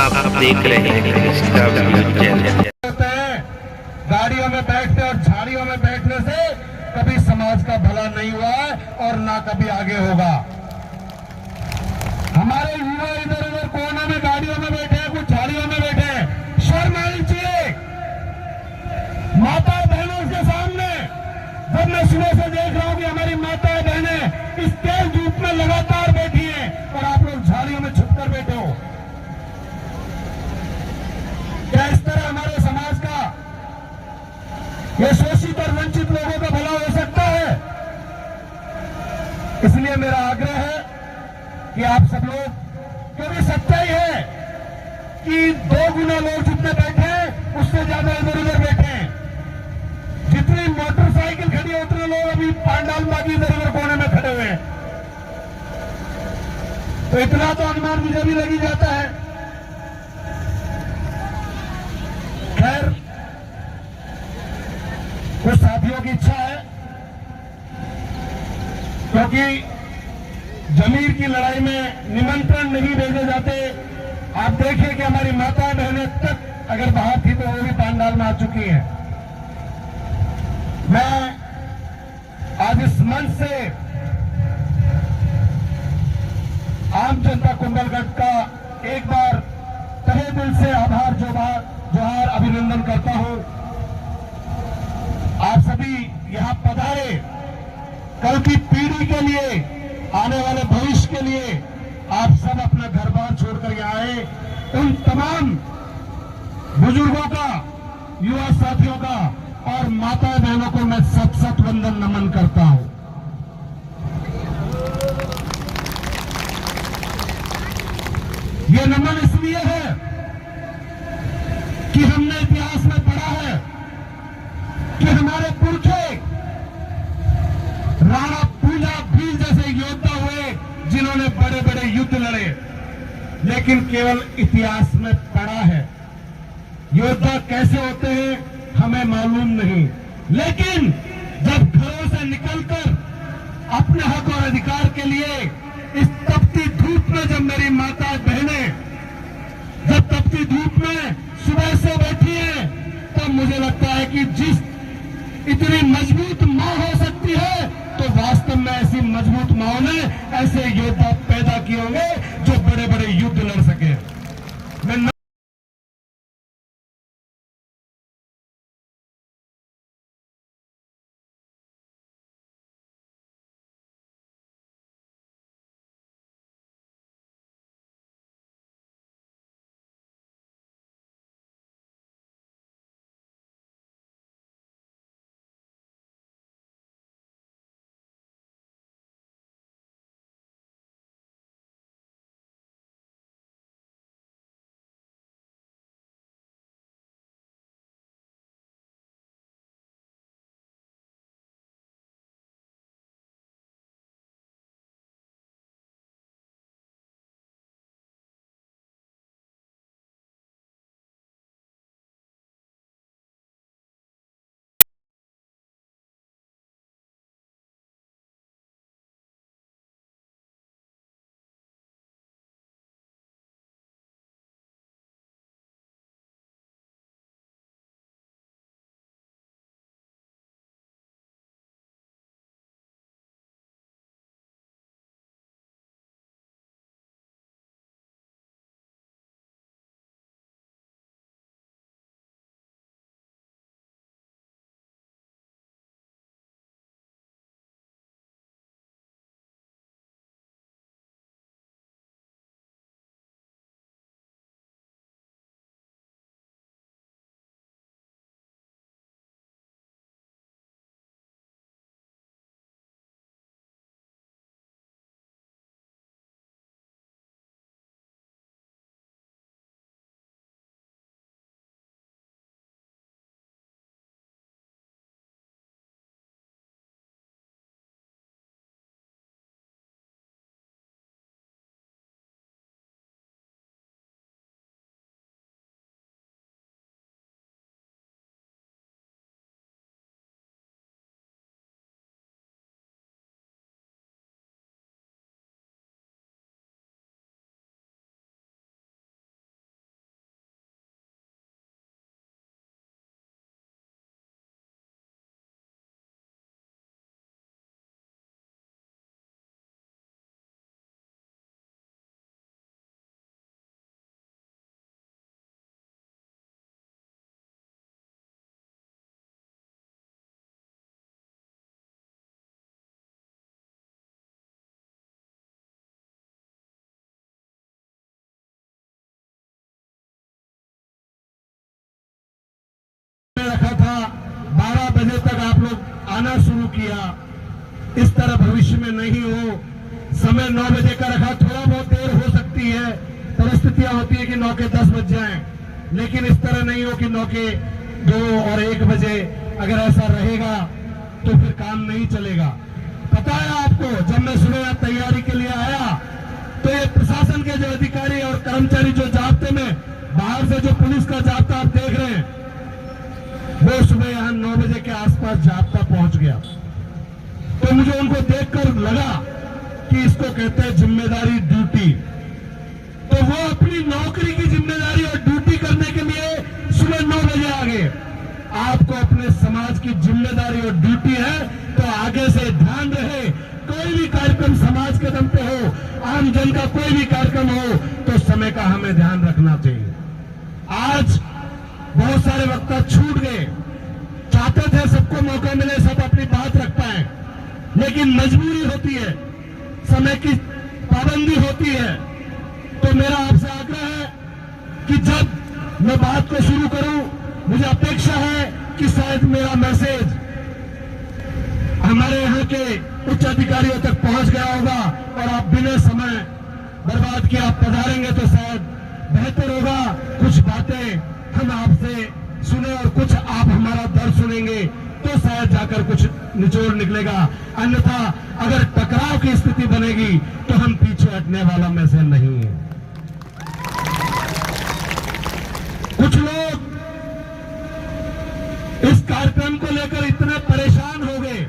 आप देख रहे हैं स्टाफ न्यूज़ चैनल। होते हैं गाड़ियों में बैठने और झाड़ियों में बैठने से कभी समाज का भला नहीं हुआ है और ना कभी आगे होगा। हमारे युवा इधर उधर कोने में गाड़ियों में बैठे हैं, कुछ झाड़ियों में बैठे हैं। शर्म आनी चाहिए माता बहनों के सामने। जब मैं सुबह से देख रहा हूं कि हमारी माता बहनें इस तेज धूप में लगातार बैठी हैं और आप लोग झाड़ियों में छुपकर बैठे हो, क्या इस तरह हमारे समाज का, ये शोषित और वंचित लोगों का भला हो सकता है? इसलिए मेरा आग्रह है कि आप सब लोग, क्योंकि सच्चाई है कि 2 गुना लोग जितने बैठे हैं उससे ज्यादा इधर उधर बैठे हैं। जितनी मोटरसाइकिल खड़ी है उतने लोग अभी पांडाल बागी इधर उधर कोने में खड़े हुए हैं। तो इतना तो अनुमान मुझे भी लगी जाता है। खैर, कुछ साथियों की इच्छा है, क्योंकि जमीर की लड़ाई में निमंत्रण नहीं भेजे जाते। आप देखिए कि हमारी माताएं बहनें तक अगर बाहर थी तो वो भी पांडाल में आ चुकी हैं। मैं आज इस मंच से आम जनता कुंभलगढ़ का एक बार तहे दिल से आभार जोहार अभिनंदन करता हूं। आप सभी यहां पधारे, कल की पीढ़ी के लिए, आने वाले भविष्य के लिए आप सब अपना घर बार छोड़कर यहां आए। उन तमाम बुजुर्गों का, युवा साथियों का और माता बहनों को मैं सत सत वंदन नमन करता हूं। ये नमन इसलिए है कि हमने इतिहास में पढ़ा है कि हमारे पुरखे राणा पूजा भील जैसे योद्धा हुए जिन्होंने बड़े बड़े युद्ध लड़े, लेकिन केवल इतिहास में पढ़ा है। योद्धा कैसे होते हैं हमें मालूम नहीं, लेकिन जब घरों से निकलकर अपने हक और अधिकार के लिए इस तपती धूप में, जब मेरी माता बहनें जब तपती धूप में सुबह से बैठी हैं, तब मुझे लगता है कि जिस इतनी मजबूत मां हो सकती है, तो वास्तव में ऐसी मजबूत माओ ने ऐसे योद्धा पैदा किए होंगे जो बड़े बड़े युद्ध लड़ सके। मैं बजे तक आप लोग आना शुरू किया, इस तरह भविष्य में नहीं हो। समय 9 बजे का रखा, थोड़ा बहुत देर हो सकती है, परिस्थितियां होती है कि 9 के 10 बज जाएं, लेकिन इस तरह नहीं हो कि 9 के 2 और 1 बजे। अगर ऐसा रहेगा तो फिर काम नहीं चलेगा। पता है आपको, जब मैं सुबह तैयारी के लिए आया तो ये प्रशासन के जो अधिकारी और कर्मचारी जो जाब्ते में बाहर से जो पुलिस का जाब्ता आप देख रहे हैं, वो सुबह यहां 9 बजे के आसपास जाब्ता पहुंच गया। तो मुझे उनको देखकर लगा कि इसको कहते हैं जिम्मेदारी, ड्यूटी। तो वो अपनी नौकरी की जिम्मेदारी और ड्यूटी करने के लिए सुबह 9 बजे आ गए। आपको अपने समाज की जिम्मेदारी और ड्यूटी है तो आगे से ध्यान रहे, कोई भी कार्यक्रम समाज के दम पे हो, आम जन का कोई भी कार्यक्रम हो तो समय का हमें ध्यान रखना चाहिए। आज बहुत सारे वक्ता छूट गए, चाहते थे सबको मौका मिले, सब अपनी बात रख पाए, लेकिन मजबूरी होती है, समय की पाबंदी होती है। तो मेरा आपसे आग्रह है कि जब मैं बात को शुरू करूं, मुझे अपेक्षा है कि शायद मेरा मैसेज हमारे यहाँ के उच्च अधिकारियों तक पहुंच गया होगा और आप बिना समय बर्बाद किए आप पधारेंगे तो शायद बेहतर होगा। कुछ बातें हम आपसे सुने और कुछ आप हमारा दर्द सुनेंगे तो शायद जाकर कुछ निचोड़ निकलेगा, अन्यथा अगर टकराव की स्थिति बनेगी तो हम पीछे हटने वाला में से नहीं है। कुछ लोग इस कार्यक्रम को लेकर इतने परेशान हो गए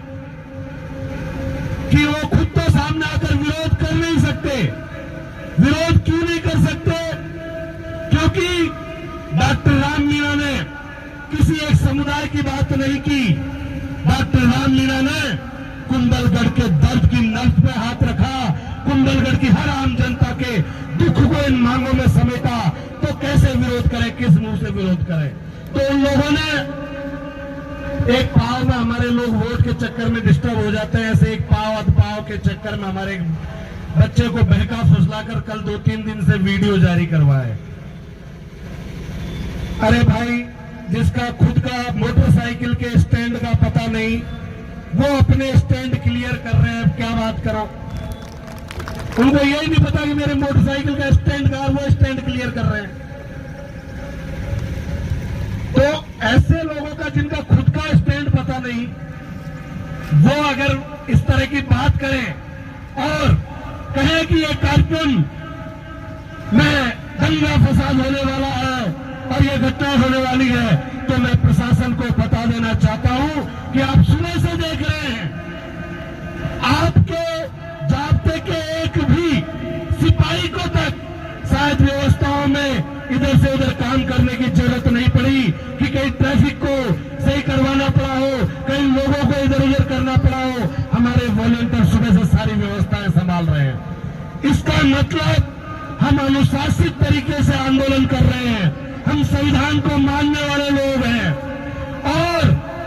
कि वो खुद तो सामने आकर विरोध कर नहीं सकते। विरोध क्यों नहीं कर सकते? क्योंकि डॉक्टर राम मीणा ने किसी एक समुदाय की बात नहीं की। डॉक्टर राम मीणा ने कुंभलगढ़ के दर्द की नब्ज पे हाथ रखा, कुंभलगढ़ की हर आम जनता के दुख को इन मांगों में समेटा। तो कैसे विरोध करें, किस मुंह से विरोध करें? तो उन लोगों ने एक पाव में, हमारे लोग वोट के चक्कर में डिस्टर्ब हो जाते हैं, ऐसे एक पाव अध पाव के चक्कर में हमारे बच्चे को बहका फुसलाकर कल 2-3 दिन से वीडियो जारी करवाए। अरे भाई, जिसका खुद का मोटरसाइकिल के स्टैंड का पता नहीं, वो अपने स्टैंड क्लियर कर रहे हैं, क्या बात करो। उनको यही नहीं पता कि मेरे मोटरसाइकिल का स्टैंड का, वो स्टैंड क्लियर कर रहे हैं। तो ऐसे लोगों का जिनका खुद का स्टैंड पता नहीं, वो अगर इस तरह की बात करें और कहें कि ये कार्यक्रम में दंगा फसाद होने वाला है और ये घटना होने वाली है, तो मैं प्रशासन को बता देना चाहता हूं कि आप सुबह से देख रहे हैं, आपके जाब्ते के एक भी सिपाही को तक शायद व्यवस्थाओं में इधर से उधर काम करने की जरूरत नहीं पड़ी कि कहीं ट्रैफिक को सही करवाना पड़ा हो, कई लोगों को इधर उधर करना पड़ा हो। हमारे वॉलंटियर सुबह से सारी व्यवस्थाएं संभाल रहे हैं। इसका मतलब हम अनुशासित तरीके से आंदोलन कर रहे हैं, हम संविधान को मानने वाले लोग हैं। और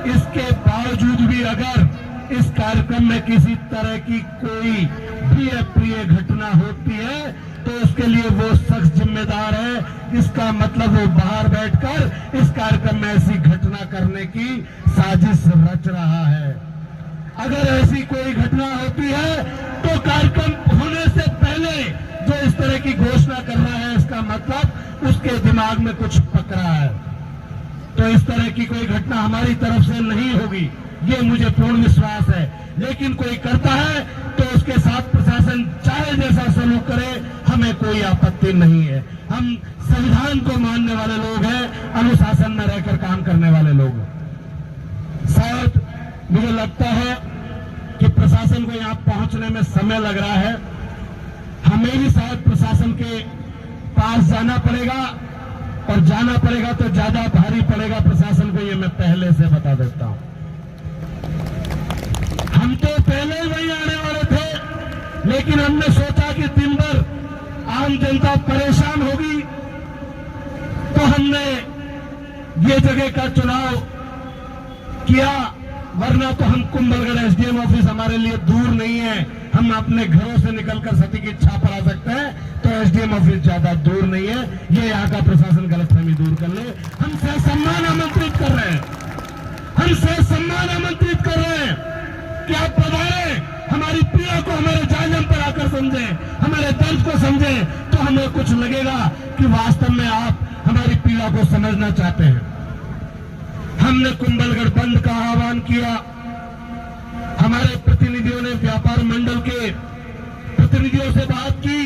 इसके बावजूद भी अगर इस कार्यक्रम में किसी तरह की कोई भी अप्रिय घटना होती है तो उसके लिए वो शख्स जिम्मेदार है। इसका मतलब वो बाहर बैठकर इस कार्यक्रम में ऐसी घटना करने की साजिश रच रहा है। अगर ऐसी कोई घटना होती है तो कार्यक्रम होने से पहले जो इस तरह की घोषणा कर रहा है, इसका मतलब उसके दिमाग में कुछ पकड़ा है। तो इस तरह की कोई घटना हमारी तरफ से नहीं होगी, ये मुझे पूर्ण विश्वास है। लेकिन कोई करता है तो उसके साथ प्रशासन चाहे जैसा सलूक करे, हमें कोई आपत्ति नहीं है। हम संविधान को मानने वाले लोग हैं, अनुशासन में रहकर काम करने वाले लोग। शायद मुझे लगता है कि प्रशासन को यहां पहुंचने में समय लग रहा है, हमें भी शायद प्रशासन के पास जाना पड़ेगा, और जाना पड़ेगा तो ज्यादा भारी पड़ेगा प्रशासन को, ये मैं पहले से बता देता हूं। हम तो पहले ही वहीं आने वाले थे, लेकिन हमने सोचा कि दिन भर आम जनता परेशान होगी, तो हमने ये जगह का चुनाव किया। वरना तो हम कुंभलगढ़ एसडीएम ऑफिस हमारे लिए दूर नहीं है, हम अपने घरों से निकलकर सती की इच्छा पर आ सकते हैं, तो एसडीएम ऑफिस ज्यादा दूर नहीं है। ये यहाँ का प्रशासन गलतफहमी दूर कर ले। हम सहसम्मान आमंत्रित कर रहे हैं, हम सहसम्मान दर्द को समझें तो हमें कुछ लगेगा कि वास्तव में आप हमारी पीड़ा को समझना चाहते हैं। हमने कुंभलगढ़ बंद का आह्वान किया। हमारे प्रतिनिधियों ने व्यापार मंडल के प्रतिनिधियों से बात की